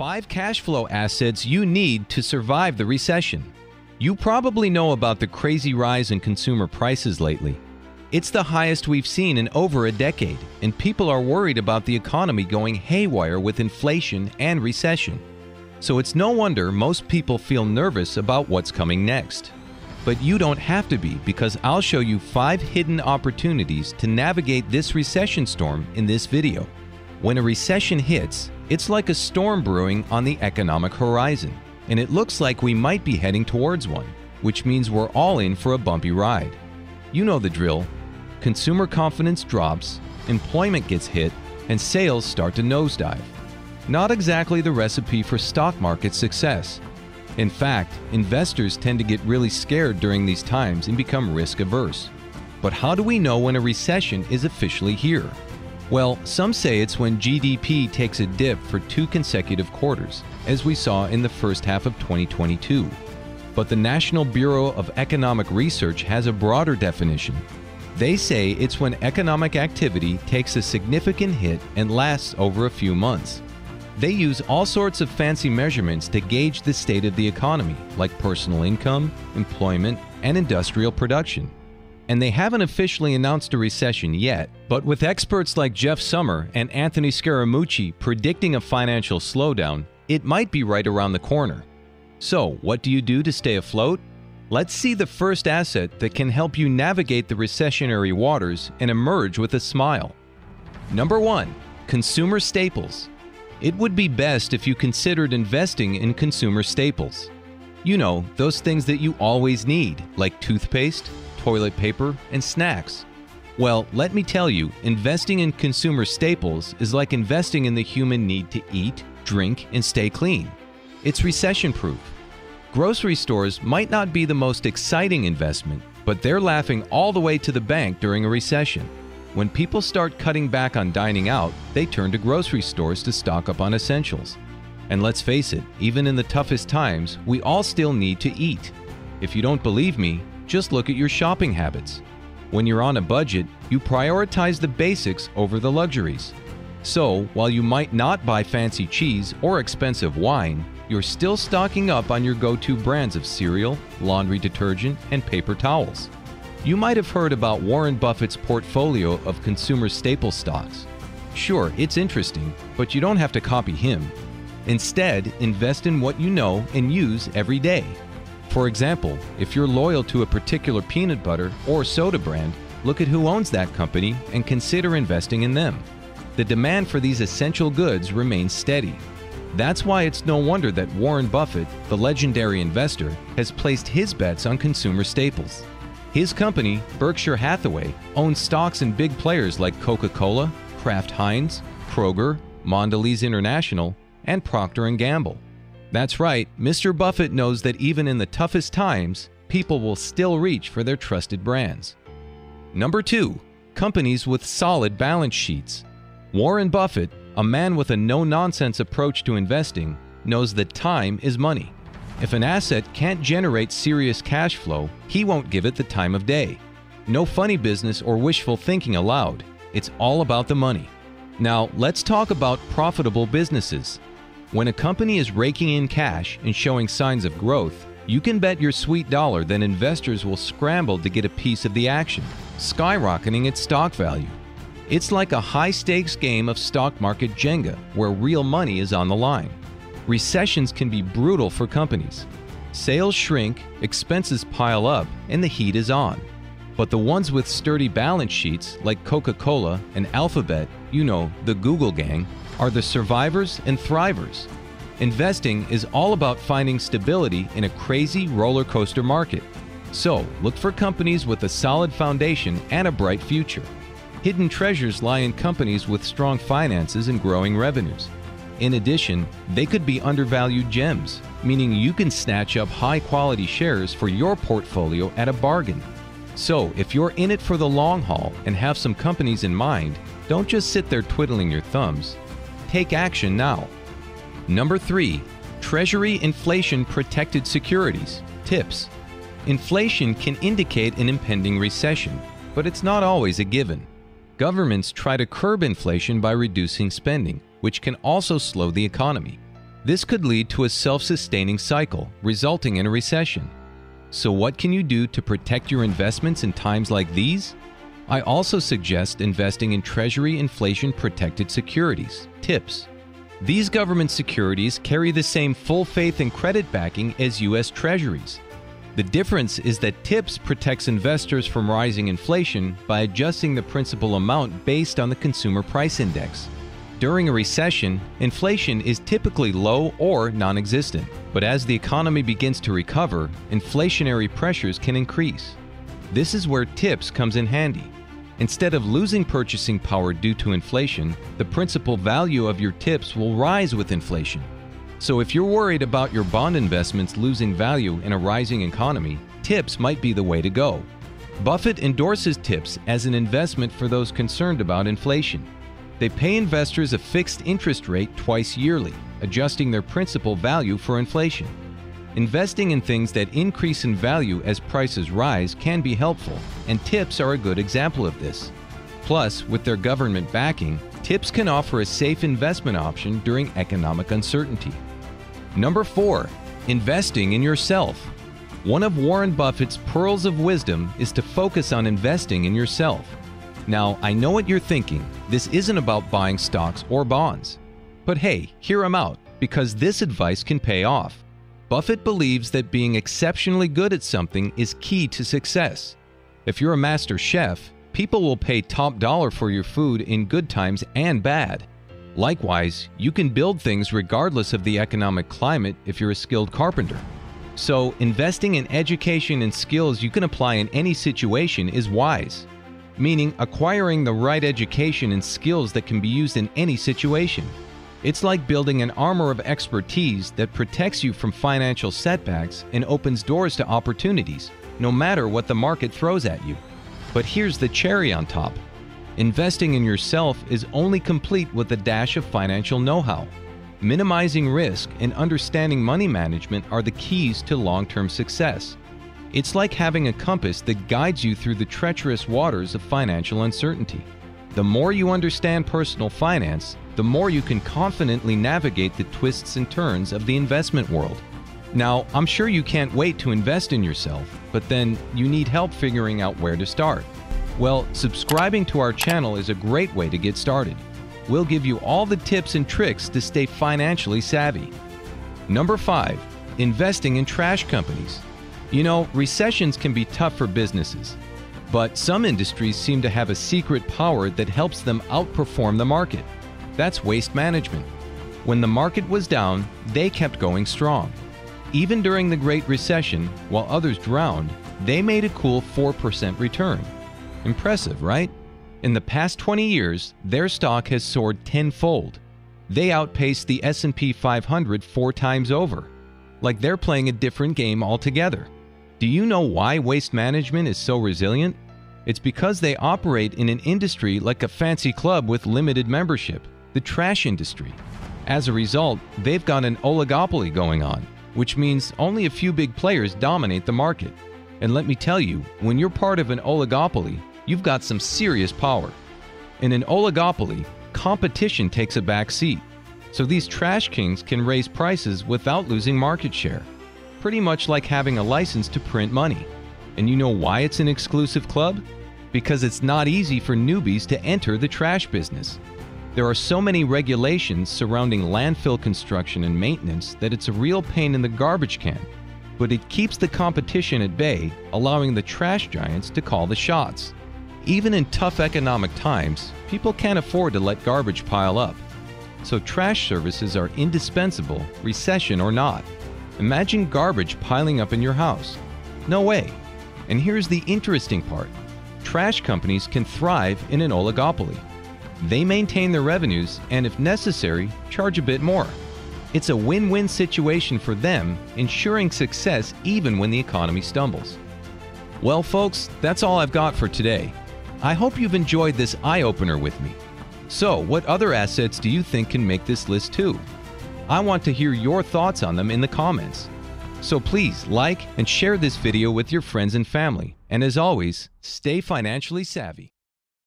5 cash flow assets you need to survive the recession. You probably know about the crazy rise in consumer prices lately. It's the highest we've seen in over a decade, and people are worried about the economy going haywire with inflation and recession. So it's no wonder most people feel nervous about what's coming next. But you don't have to be, because I'll show you 5 hidden opportunities to navigate this recession storm in this video. When a recession hits, it's like a storm brewing on the economic horizon, and it looks like we might be heading towards one, which means we're all in for a bumpy ride. You know the drill. Consumer confidence drops, employment gets hit, and sales start to nosedive. Not exactly the recipe for stock market success. In fact, investors tend to get really scared during these times and become risk-averse. But how do we know when a recession is officially here? Well, some say it's when GDP takes a dip for 2 consecutive quarters, as we saw in the first half of 2022. But the National Bureau of Economic Research has a broader definition. They say it's when economic activity takes a significant hit and lasts over a few months. They use all sorts of fancy measurements to gauge the state of the economy, like personal income, employment, and industrial production. And they haven't officially announced a recession yet, but with experts like Jeff Sommer and Anthony Scaramucci predicting a financial slowdown, it might be right around the corner. So, what do you do to stay afloat? Let's see the first asset that can help you navigate the recessionary waters and emerge with a smile. Number 1. Consumer staples. It would be best if you considered investing in consumer staples. You know, those things that you always need, like toothpaste, toilet paper, and snacks. Well, let me tell you, investing in consumer staples is like investing in the human need to eat, drink, and stay clean. It's recession-proof. Grocery stores might not be the most exciting investment, but they're laughing all the way to the bank during a recession. When people start cutting back on dining out, they turn to grocery stores to stock up on essentials. And let's face it, even in the toughest times, we all still need to eat. If you don't believe me, just look at your shopping habits. When you're on a budget, you prioritize the basics over the luxuries. So, while you might not buy fancy cheese or expensive wine, you're still stocking up on your go-to brands of cereal, laundry detergent, and paper towels. You might have heard about Warren Buffett's portfolio of consumer staple stocks. Sure, it's interesting, but you don't have to copy him. Instead, invest in what you know and use every day. For example, if you're loyal to a particular peanut butter or soda brand, look at who owns that company and consider investing in them. The demand for these essential goods remains steady. That's why it's no wonder that Warren Buffett, the legendary investor, has placed his bets on consumer staples. His company, Berkshire Hathaway, owns stocks in big players like Coca-Cola, Kraft Heinz, Kroger, Mondelez International, and Procter & Gamble. That's right, Mr. Buffett knows that even in the toughest times, people will still reach for their trusted brands. Number 2. Companies with solid balance sheets. Warren Buffett, a man with a no-nonsense approach to investing, knows that time is money. If an asset can't generate serious cash flow, he won't give it the time of day. No funny business or wishful thinking allowed. It's all about the money. Now, let's talk about profitable businesses. When a company is raking in cash and showing signs of growth, you can bet your sweet dollar that investors will scramble to get a piece of the action, skyrocketing its stock value. It's like a high-stakes game of stock market Jenga, where real money is on the line. Recessions can be brutal for companies. Sales shrink, expenses pile up, and the heat is on. But the ones with sturdy balance sheets, like Coca-Cola and Alphabet, you know, the Google gang, are the survivors and thrivers. Investing is all about finding stability in a crazy roller coaster market. So, look for companies with a solid foundation and a bright future. Hidden treasures lie in companies with strong finances and growing revenues. In addition, they could be undervalued gems, meaning you can snatch up high-quality shares for your portfolio at a bargain. So, if you're in it for the long haul and have some companies in mind, don't just sit there twiddling your thumbs. Take action now. Number 3. Treasury inflation-protected securities. Tips. Inflation can indicate an impending recession, but it's not always a given. Governments try to curb inflation by reducing spending, which can also slow the economy. This could lead to a self-sustaining cycle, resulting in a recession. So what can you do to protect your investments in times like these? I also suggest investing in Treasury inflation-protected securities, TIPS. These government securities carry the same full faith and credit backing as U.S. Treasuries. The difference is that TIPS protects investors from rising inflation by adjusting the principal amount based on the Consumer Price Index. During a recession, inflation is typically low or non-existent, but as the economy begins to recover, inflationary pressures can increase. This is where TIPS comes in handy. Instead of losing purchasing power due to inflation, the principal value of your TIPS will rise with inflation. So if you're worried about your bond investments losing value in a rising economy, TIPS might be the way to go. Buffett endorses TIPS as an investment for those concerned about inflation. They pay investors a fixed interest rate twice yearly, adjusting their principal value for inflation. Investing in things that increase in value as prices rise can be helpful, and TIPS are a good example of this. Plus, with their government backing, TIPS can offer a safe investment option during economic uncertainty. Number 4. Investing in yourself. One of Warren Buffett's pearls of wisdom is to focus on investing in yourself. Now, I know what you're thinking. This isn't about buying stocks or bonds. But hey, hear him out, because this advice can pay off. Buffett believes that being exceptionally good at something is key to success. If you're a master chef, people will pay top dollar for your food in good times and bad. Likewise, you can build things regardless of the economic climate if you're a skilled carpenter. So, investing in education and skills you can apply in any situation is wise, meaning acquiring the right education and skills that can be used in any situation. It's like building an armor of expertise that protects you from financial setbacks and opens doors to opportunities, no matter what the market throws at you. But here's the cherry on top. Investing in yourself is only complete with a dash of financial know-how. Minimizing risk and understanding money management are the keys to long-term success. It's like having a compass that guides you through the treacherous waters of financial uncertainty. The more you understand personal finance, the more you can confidently navigate the twists and turns of the investment world. Now, I'm sure you can't wait to invest in yourself, but then you need help figuring out where to start. Well, subscribing to our channel is a great way to get started. We'll give you all the tips and tricks to stay financially savvy. Number 5. Investing in trash companies. You know, recessions can be tough for businesses, but some industries seem to have a secret power that helps them outperform the market. That's waste management. When the market was down, they kept going strong. Even during the Great Recession, while others drowned, they made a cool 4% return. Impressive, right? In the past 20 years, their stock has soared tenfold. They outpaced the S&P 500 4 times over. Like they're playing a different game altogether. Do you know why waste management is so resilient? It's because they operate in an industry like a fancy club with limited membership, the trash industry. As a result, they've got an oligopoly going on, which means only a few big players dominate the market. And let me tell you, when you're part of an oligopoly, you've got some serious power. In an oligopoly, competition takes a back seat, so these trash kings can raise prices without losing market share. Pretty much like having a license to print money. And you know why it's an exclusive club? Because it's not easy for newbies to enter the trash business. There are so many regulations surrounding landfill construction and maintenance that it's a real pain in the garbage can. But it keeps the competition at bay, allowing the trash giants to call the shots. Even in tough economic times, people can't afford to let garbage pile up. So trash services are indispensable, recession or not. Imagine garbage piling up in your house. No way. And here's the interesting part. Trash companies can thrive in an oligopoly. They maintain their revenues and, if necessary, charge a bit more. It's a win-win situation for them, ensuring success even when the economy stumbles. Well, folks, that's all I've got for today. I hope you've enjoyed this eye-opener with me. So, what other assets do you think can make this list too? I want to hear your thoughts on them in the comments. So please like and share this video with your friends and family. And as always, stay financially savvy.